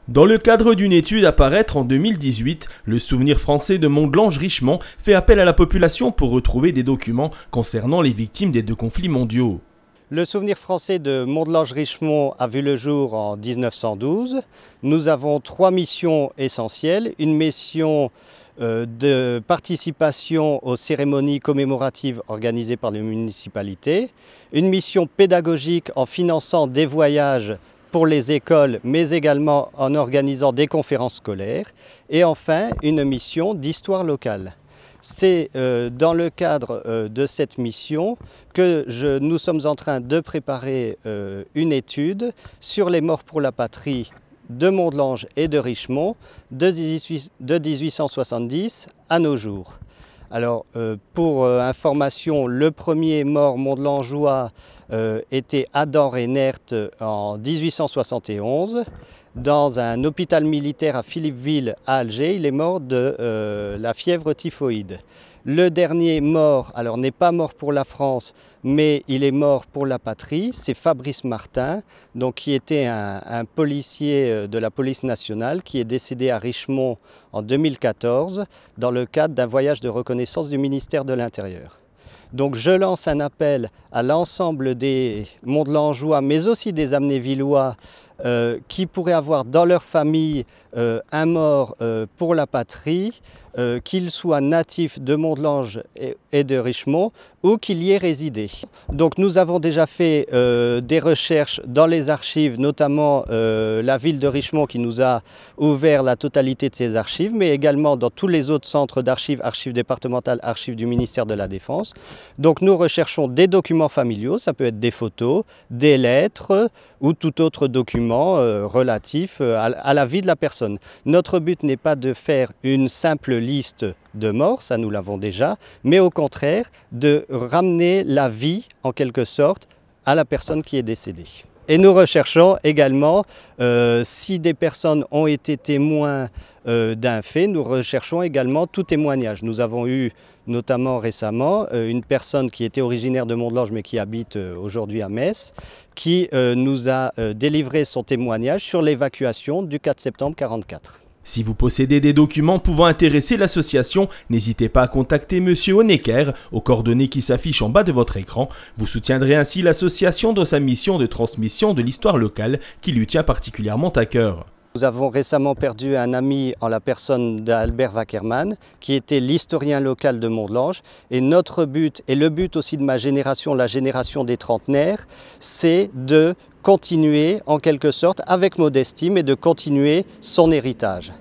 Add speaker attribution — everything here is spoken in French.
Speaker 1: Dans le cadre d'une étude à paraître en 2018, le Souvenir français de Mondelange-Richemont fait appel à la population pour retrouver des documents concernant les victimes des deux conflits mondiaux.
Speaker 2: Le Souvenir français de Mondelange-Richemont a vu le jour en 1912. Nous avons trois missions essentielles. Une mission de participation aux cérémonies commémoratives organisées par les municipalités. Une mission pédagogique en finançant des voyages pour les écoles, mais également en organisant des conférences scolaires. Et enfin, une mission d'histoire locale. C'est dans le cadre de cette mission que nous sommes en train de préparer une étude sur les morts pour la patrie de Mondelange et de Richemont de 1870 à nos jours. Alors, pour information, le premier mort mondelangeois était Adam Reinert en 1871. Dans un hôpital militaire à Philippeville à Alger, il est mort de la fièvre typhoïde. Le dernier mort, alors n'est pas mort pour la France, mais il est mort pour la patrie, c'est Fabrice Martin, donc, qui était un policier de la police nationale, qui est décédé à Richemont en 2014 dans le cadre d'un voyage de reconnaissance du ministère de l'Intérieur. Donc je lance un appel à l'ensemble des Mondelangeois, mais aussi des Amnévillois, qui pourraient avoir dans leur famille un mort pour la patrie, qu'il soit natif de Mondelange et de Richemont ou qu'il y ait résidé. Donc nous avons déjà fait des recherches dans les archives, notamment la ville de Richemont qui nous a ouvert la totalité de ses archives, mais également dans tous les autres centres d'archives, archives départementales, archives du ministère de la Défense. Donc nous recherchons des documents familiaux, ça peut être des photos, des lettres ou tout autre document relatif à la vie de la personne. Notre but n'est pas de faire une simple liste de morts, ça nous l'avons déjà, mais au contraire de ramener la vie en quelque sorte à la personne qui est décédée. Et nous recherchons également, si des personnes ont été témoins d'un fait, nous recherchons également tout témoignage. Nous avons eu notamment récemment une personne qui était originaire de Mondelange mais qui habite aujourd'hui à Metz, qui nous a délivré son témoignage sur l'évacuation du 4 septembre 1944.
Speaker 1: Si vous possédez des documents pouvant intéresser l'association, n'hésitez pas à contacter Monsieur Honecker aux coordonnées qui s'affichent en bas de votre écran. Vous soutiendrez ainsi l'association dans sa mission de transmission de l'histoire locale qui lui tient particulièrement à cœur.
Speaker 2: Nous avons récemment perdu un ami en la personne d'Albert Wackerman, qui était l'historien local de Mondelange. Et notre but, et le but aussi de ma génération, la génération des trentenaires, c'est de continuer en quelque sorte avec modestie, mais de continuer son héritage.